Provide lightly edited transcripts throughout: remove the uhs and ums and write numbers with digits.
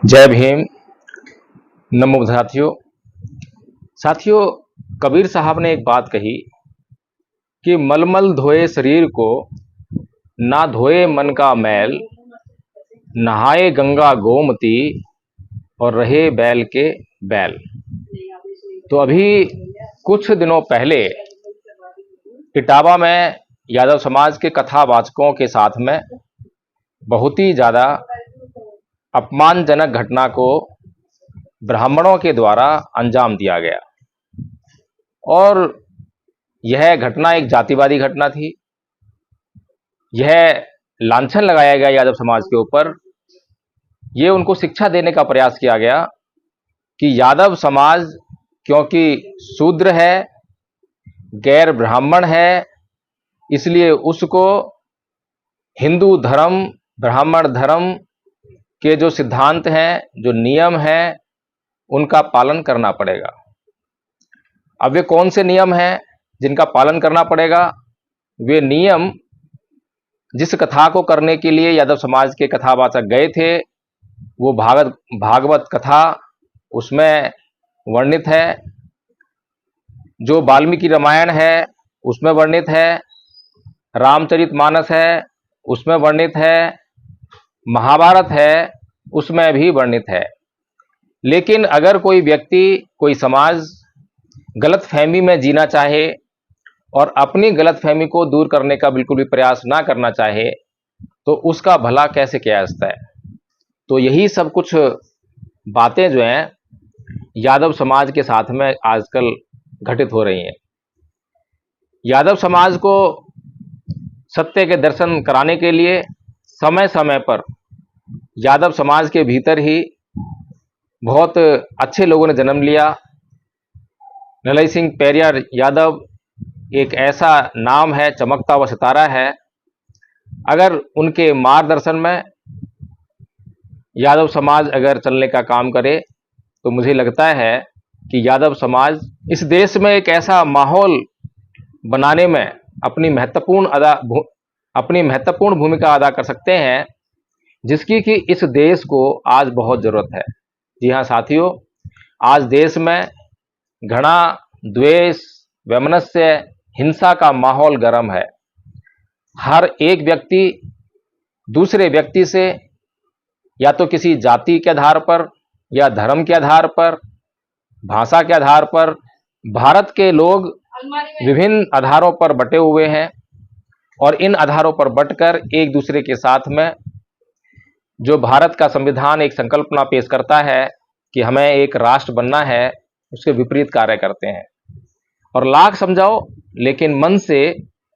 जय भीम। नमो साथियों। साथियों, कबीर साहब ने एक बात कही कि मलमल धोए शरीर को, ना धोए मन का मैल, नहाए गंगा गोमती और रहे बैल के बैल। तो अभी कुछ दिनों पहले इटावा में यादव समाज के कथावाचकों के साथ में बहुत ही ज़्यादा अपमानजनक घटना को ब्राह्मणों के द्वारा अंजाम दिया गया और यह घटना एक जातिवादी घटना थी। यह लांछन लगाया गया यादव समाज के ऊपर। ये उनको शिक्षा देने का प्रयास किया गया कि यादव समाज क्योंकि शूद्र है, गैर ब्राह्मण है, इसलिए उसको हिंदू धर्म, ब्राह्मण धर्म के जो सिद्धांत हैं, जो नियम हैं, उनका पालन करना पड़ेगा। अब वे कौन से नियम हैं जिनका पालन करना पड़ेगा? वे नियम जिस कथा को करने के लिए यादव समाज के कथावाचक गए थे, वो भागवत कथा उसमें वर्णित है, जो वाल्मीकि रामायण है उसमें वर्णित है, रामचरितमानस है उसमें वर्णित है, महाभारत है उसमें भी वर्णित है। लेकिन अगर कोई व्यक्ति, कोई समाज गलतफहमी में जीना चाहे और अपनी गलतफहमी को दूर करने का बिल्कुल भी प्रयास ना करना चाहे, तो उसका भला कैसे किया जाता है? तो यही सब कुछ बातें जो हैं यादव समाज के साथ में आजकल घटित हो रही हैं। यादव समाज को सत्य के दर्शन कराने के लिए समय समय पर यादव समाज के भीतर ही बहुत अच्छे लोगों ने जन्म लिया। नलई सिंह पेरियार यादव एक ऐसा नाम है, चमकता हुआ सितारा है। अगर उनके मार्गदर्शन में यादव समाज अगर चलने का काम करे तो मुझे लगता है कि यादव समाज इस देश में एक ऐसा माहौल बनाने में अपनी महत्वपूर्ण भूमिका अदा कर सकते हैं जिसकी कि इस देश को आज बहुत ज़रूरत है। जी हाँ साथियों, आज देश में घृणा, द्वेष, वैमनस्य, हिंसा का माहौल गर्म है। हर एक व्यक्ति दूसरे व्यक्ति से या तो किसी जाति के आधार पर या धर्म के आधार पर, भाषा के आधार पर, भारत के लोग विभिन्न आधारों पर बटे हुए हैं और इन आधारों पर बटकर एक दूसरे के साथ में जो भारत का संविधान एक संकल्पना पेश करता है कि हमें एक राष्ट्र बनना है, उसके विपरीत कार्य करते हैं। और लाख समझाओ लेकिन मन से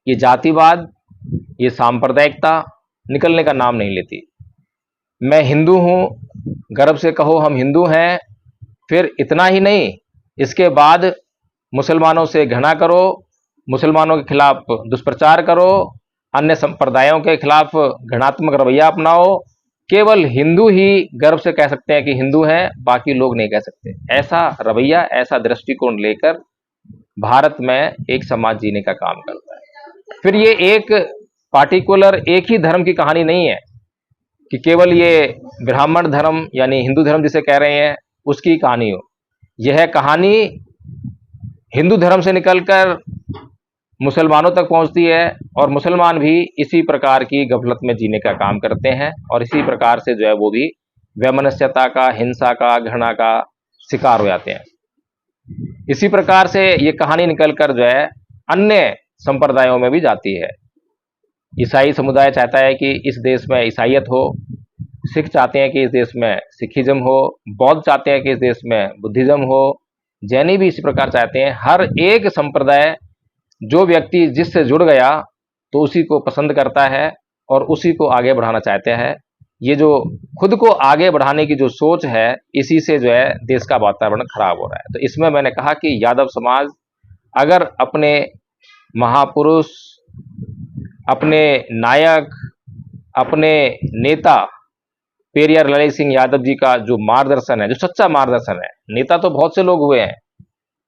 ये जातिवाद, ये सांप्रदायिकता निकलने का नाम नहीं लेती। मैं हिंदू हूँ, गर्व से कहो हम हिंदू हैं। फिर इतना ही नहीं, इसके बाद मुसलमानों से घृणा करो, मुसलमानों के खिलाफ दुष्प्रचार करो, अन्य संप्रदायों के खिलाफ घृणात्मक रवैया अपनाओ। केवल हिंदू ही गर्व से कह सकते हैं कि हिंदू हैं, बाकी लोग नहीं कह सकते। ऐसा रवैया, ऐसा दृष्टिकोण लेकर भारत में एक समाज जीने का काम करता है। फिर ये एक पार्टिकुलर एक ही धर्म की कहानी नहीं है कि केवल ये ब्राह्मण धर्म यानी हिंदू धर्म जिसे कह रहे हैं उसकी कहानी हो। यह कहानी हिंदू धर्म से निकलकर मुसलमानों तक पहुंचती है और मुसलमान भी इसी प्रकार की गफलत में जीने का काम करते हैं और इसी प्रकार से जो है वो भी वैमनस्यता का, हिंसा का, घृणा का शिकार हो जाते हैं। इसी प्रकार से ये कहानी निकलकर जो है अन्य संप्रदायों में भी जाती है। ईसाई समुदाय चाहता है कि इस देश में ईसाइयत हो, सिख चाहते हैं कि इस देश में सिखिज्म हो, बौद्ध चाहते हैं कि इस देश में बुद्धिज्म हो, जैनी भी इसी प्रकार चाहते हैं। हर एक संप्रदाय, जो व्यक्ति जिससे जुड़ गया तो उसी को पसंद करता है और उसी को आगे बढ़ाना चाहते हैं। ये जो खुद को आगे बढ़ाने की जो सोच है, इसी से जो है देश का वातावरण खराब हो रहा है। तो इसमें मैंने कहा कि यादव समाज अगर अपने महापुरुष, अपने नायक, अपने नेता पेरियार ललई सिंह यादव जी का जो मार्गदर्शन है, जो सच्चा मार्गदर्शन है, नेता तो बहुत से लोग हुए हैं,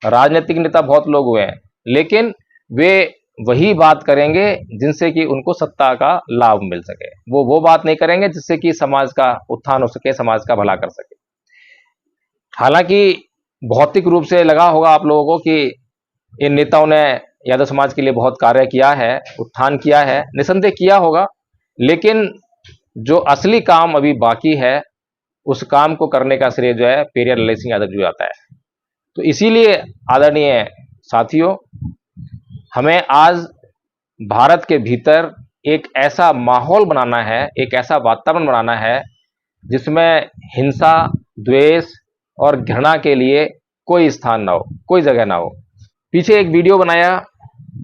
राजनीतिक नेता बहुत लोग हुए हैं, लेकिन वे वही बात करेंगे जिनसे कि उनको सत्ता का लाभ मिल सके। वो बात नहीं करेंगे जिससे कि समाज का उत्थान हो सके, समाज का भला कर सके। हालांकि भौतिक रूप से लगा होगा आप लोगों को कि इन नेताओं ने यादव समाज के लिए बहुत कार्य किया है, उत्थान किया है, निसंदेह किया होगा, लेकिन जो असली काम अभी बाकी है उस काम को करने का श्रेय जो है पेरियार ललित सिंह यादव जी को आता है। तो इसीलिए आदरणीय साथियों, हमें आज भारत के भीतर एक ऐसा माहौल बनाना है, एक ऐसा वातावरण बनाना है जिसमें हिंसा, द्वेष और घृणा के लिए कोई स्थान ना हो, कोई जगह ना हो। पीछे एक वीडियो बनाया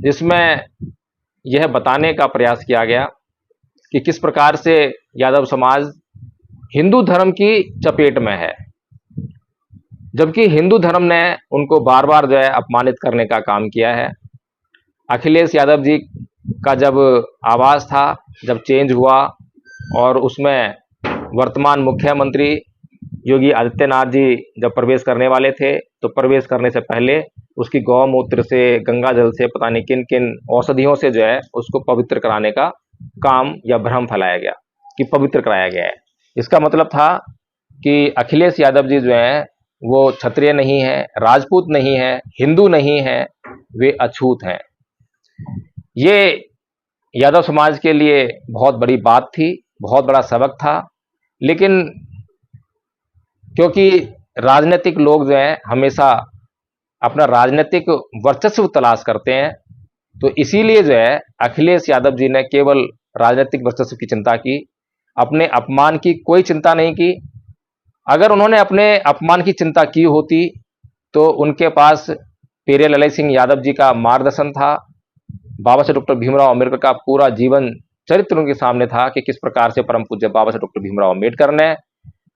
जिसमें यह बताने का प्रयास किया गया कि किस प्रकार से यादव समाज हिंदू धर्म की चपेट में है, जबकि हिंदू धर्म ने उनको बार बार जो है अपमानित करने का काम किया है। अखिलेश यादव जी का जब आवाज था, जब चेंज हुआ और उसमें वर्तमान मुख्यमंत्री योगी आदित्यनाथ जी जब प्रवेश करने वाले थे, तो प्रवेश करने से पहले उसकी गौमूत्र से, गंगा जल से, पता नहीं किन किन औषधियों से जो है उसको पवित्र कराने का काम या भ्रम फैलाया गया कि पवित्र कराया गया है। इसका मतलब था कि अखिलेश यादव जी जो है वो क्षत्रिय नहीं है, राजपूत नहीं है, हिंदू नहीं है, वे अछूत हैं। ये यादव समाज के लिए बहुत बड़ी बात थी, बहुत बड़ा सबक था। लेकिन क्योंकि राजनीतिक लोग जो हैं हमेशा अपना राजनीतिक वर्चस्व तलाश करते हैं, तो इसीलिए जो है अखिलेश यादव जी ने केवल राजनीतिक वर्चस्व की चिंता की, अपने अपमान की कोई चिंता नहीं की। अगर उन्होंने अपने अपमान की चिंता की होती तो उनके पास पेरियार ललित सिंह यादव जी का मार्गदर्शन था, बाबा साहेब डॉक्टर भीमराव अम्बेडकर का पूरा जीवन चरित्र उनके सामने था कि किस प्रकार से परम पूज्य बाबा साहेब डॉक्टर भीमराव अम्बेडकर ने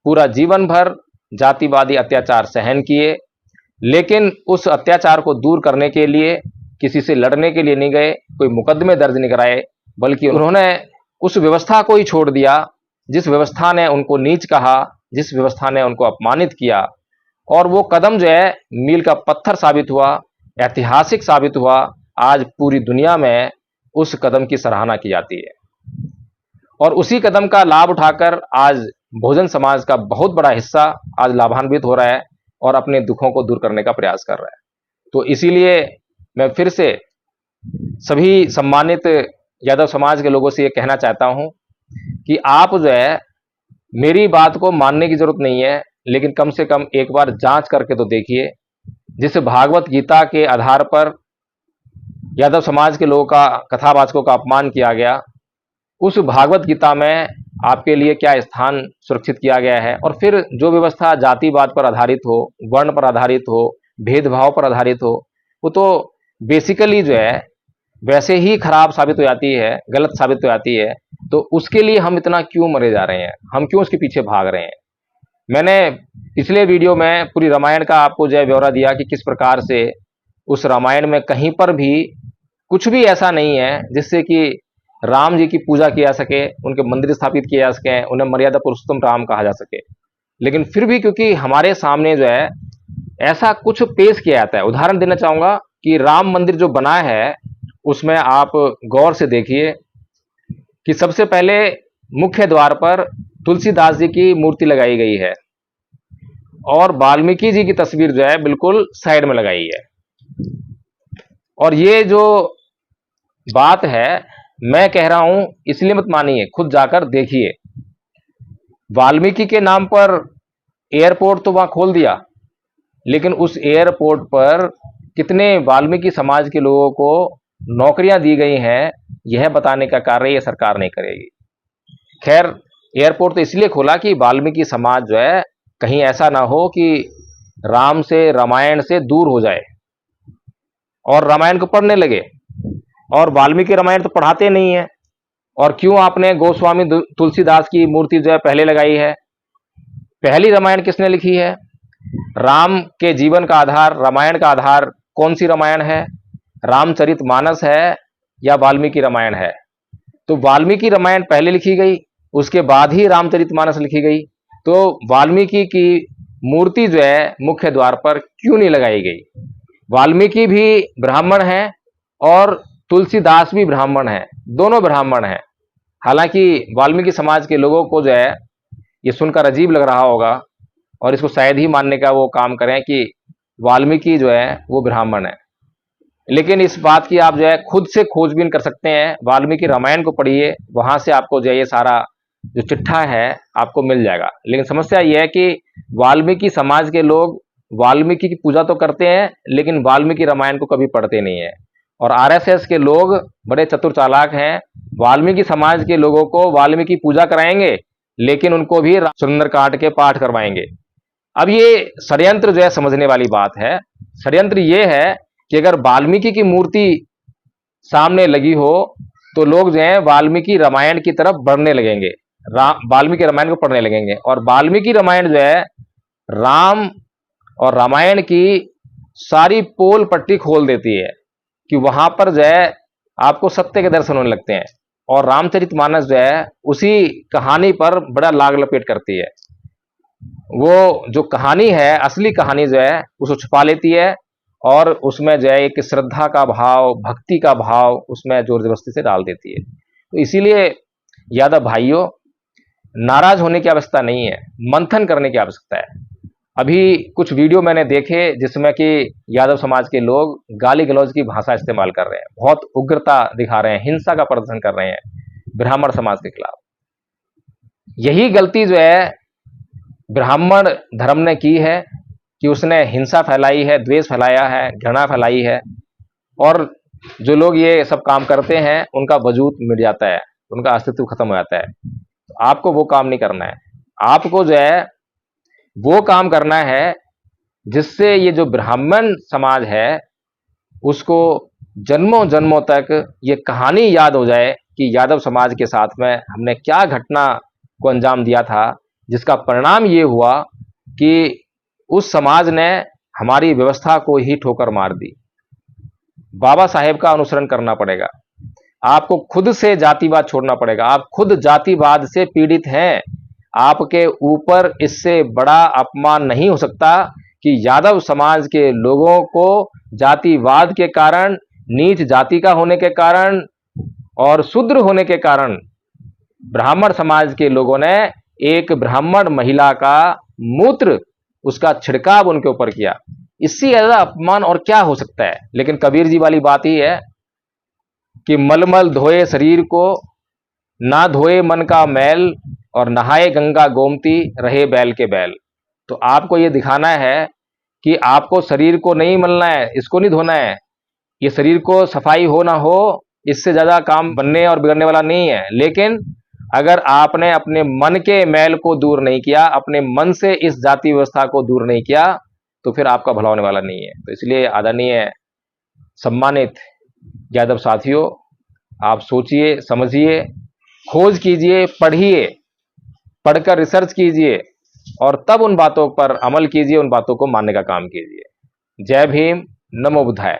पूरा जीवन भर जातिवादी अत्याचार सहन किए, लेकिन उस अत्याचार को दूर करने के लिए किसी से लड़ने के लिए नहीं गए, कोई मुकदमे दर्ज नहीं कराए, बल्कि उन्होंने उस व्यवस्था को ही छोड़ दिया जिस व्यवस्था ने उनको नीच कहा, जिस व्यवस्था ने उनको अपमानित किया। और वो कदम जो है मील का पत्थर साबित हुआ, ऐतिहासिक साबित हुआ। आज पूरी दुनिया में उस कदम की सराहना की जाती है और उसी कदम का लाभ उठाकर आज बहुजन समाज का बहुत बड़ा हिस्सा आज लाभान्वित हो रहा है और अपने दुखों को दूर करने का प्रयास कर रहा है। तो इसीलिए मैं फिर से सभी सम्मानित यादव समाज के लोगों से ये कहना चाहता हूं कि आप जो है मेरी बात को मानने की जरूरत नहीं है, लेकिन कम से कम एक बार जांच करके तो देखिए। जिस भागवत गीता के आधार पर यादव समाज के लोगों का, कथावाचकों का अपमान किया गया, उस भागवत गीता में आपके लिए क्या स्थान सुरक्षित किया गया है। और फिर जो व्यवस्था जातिवाद पर आधारित हो, वर्ण पर आधारित हो, भेदभाव पर आधारित हो, वो तो बेसिकली जो है वैसे ही खराब साबित हो जाती है, गलत साबित हो जाती है। तो उसके लिए हम इतना क्यों मरे जा रहे हैं, हम क्यों उसके पीछे भाग रहे हैं। मैंने पिछले वीडियो में पूरी रामायण का आपको जो है ब्यौरा दिया कि किस प्रकार से उस रामायण में कहीं पर भी कुछ भी ऐसा नहीं है जिससे कि राम जी की पूजा की जा सके, उनके मंदिर स्थापित किए जा सके, उन्हें मर्यादा पुरुषोत्तम राम कहा जा सके। लेकिन फिर भी क्योंकि हमारे सामने जो है ऐसा कुछ पेश किया जाता है। उदाहरण देना चाहूंगा कि राम मंदिर जो बना है उसमें आप गौर से देखिए कि सबसे पहले मुख्य द्वार पर तुलसीदास जी की मूर्ति लगाई गई है और वाल्मीकि जी की तस्वीर जो है बिल्कुल साइड में लगाई है। और ये जो बात है मैं कह रहा हूं इसलिए मत मानिए, खुद जाकर देखिए। वाल्मीकि के नाम पर एयरपोर्ट तो वहां खोल दिया, लेकिन उस एयरपोर्ट पर कितने वाल्मीकि समाज के लोगों को नौकरियां दी गई हैं, यह बताने का कार्य यह सरकार नहीं करेगी। खैर, एयरपोर्ट तो इसलिए खोला कि वाल्मीकि समाज जो है कहीं ऐसा ना हो कि राम से, रामायण से दूर हो जाए और रामायण को पढ़ने लगे। और वाल्मीकि रामायण तो पढ़ाते नहीं है। और क्यों आपने गोस्वामी तुलसीदास की मूर्ति जो है पहले लगाई है? पहली रामायण किसने लिखी है? राम के जीवन का आधार, रामायण का आधार कौन सी रामायण है? रामचरितमानस है या वाल्मीकि रामायण है? तो वाल्मीकि रामायण पहले लिखी गई, उसके बाद ही रामचरितमानस लिखी गई। तो वाल्मीकि की मूर्ति जो है मुख्य द्वार पर क्यों नहीं लगाई गई? वाल्मीकि भी ब्राह्मण हैं और तुलसीदास भी ब्राह्मण है, दोनों ब्राह्मण हैं। हालांकि वाल्मीकि समाज के लोगों को जो है ये सुनकर अजीब लग रहा होगा और इसको शायद ही मानने का वो काम करें कि वाल्मीकि जो है वो ब्राह्मण है। लेकिन इस बात की आप जो है खुद से खोजबीन कर सकते हैं। वाल्मीकि रामायण को पढ़िए, वहां से आपको जो है ये सारा जो चिट्ठा है आपको मिल जाएगा। लेकिन समस्या यह है कि वाल्मीकि समाज के लोग वाल्मीकि की पूजा तो करते हैं लेकिन वाल्मीकि रामायण को कभी पढ़ते नहीं है। और आरएसएस के लोग बड़े चतुर चालाक हैं, वाल्मीकि समाज के लोगों को वाल्मीकि पूजा कराएंगे लेकिन उनको भी सुंदरकांड के पाठ करवाएंगे। अब ये षड्यंत्र जो है समझने वाली बात है। षड्यंत्र ये है कि अगर वाल्मीकि की मूर्ति सामने लगी हो तो लोग जो है वाल्मीकि रामायण की तरफ बढ़ने लगेंगे, वाल्मीकि रामायण को पढ़ने लगेंगे। और वाल्मीकि रामायण जो है राम और रामायण की सारी पोल पट्टी खोल देती है कि वहां पर जो है आपको सत्य के दर्शन होने लगते हैं। और रामचरितमानस जो है उसी कहानी पर बड़ा लाग लपेट करती है। वो जो कहानी है, असली कहानी जो है उसको छुपा लेती है और उसमें जो है एक श्रद्धा का भाव, भक्ति का भाव उसमें जोर जबरदस्ती से डाल देती है। तो इसीलिए यादव भाइयों, नाराज होने की आवश्यकता नहीं है, मंथन करने की आवश्यकता है। अभी कुछ वीडियो मैंने देखे जिसमें कि यादव समाज के लोग गाली गलौज की भाषा इस्तेमाल कर रहे हैं, बहुत उग्रता दिखा रहे हैं, हिंसा का प्रदर्शन कर रहे हैं ब्राह्मण समाज के खिलाफ। यही गलती जो है ब्राह्मण धर्म ने की है कि उसने हिंसा फैलाई है, द्वेष फैलाया है, घृणा फैलाई है। और जो लोग ये सब काम करते हैं उनका वजूद मिट जाता है, उनका अस्तित्व खत्म हो जाता है। तो आपको वो काम नहीं करना है। आपको जो है वो काम करना है जिससे ये जो ब्राह्मण समाज है उसको जन्मों जन्मों तक ये कहानी याद हो जाए कि यादव समाज के साथ में हमने क्या घटना को अंजाम दिया था, जिसका परिणाम ये हुआ कि उस समाज ने हमारी व्यवस्था को ही ठोकर मार दी। बाबा साहेब का अनुसरण करना पड़ेगा, आपको खुद से जातिवाद छोड़ना पड़ेगा। आप खुद जातिवाद से पीड़ित हैं, आपके ऊपर इससे बड़ा अपमान नहीं हो सकता कि यादव समाज के लोगों को जातिवाद के कारण, नीच जाति का होने के कारण और शूद्र होने के कारण ब्राह्मण समाज के लोगों ने एक ब्राह्मण महिला का मूत्र, उसका छिड़काव उनके ऊपर किया। इससे ज्यादा अपमान और क्या हो सकता है। लेकिन कबीर जी वाली बात ही है कि मलमल धोए शरीर को, ना धोए मन का मैल, और नहाए गंगा गोमती, रहे बैल के बैल। तो आपको ये दिखाना है कि आपको शरीर को नहीं मलना है, इसको नहीं धोना है। ये शरीर को सफाई हो ना हो, इससे ज्यादा काम बनने और बिगड़ने वाला नहीं है। लेकिन अगर आपने अपने मन के मैल को दूर नहीं किया, अपने मन से इस जाति व्यवस्था को दूर नहीं किया, तो फिर आपका भला होने वाला नहीं है। तो इसलिए आदरणीय सम्मानित यादव साथियों, आप सोचिए, समझिए, खोज कीजिए, पढ़िए, पढ़कर रिसर्च कीजिए और तब उन बातों पर अमल कीजिए, उन बातों को मानने का काम कीजिए। जय भीम, नमो बुद्धाय।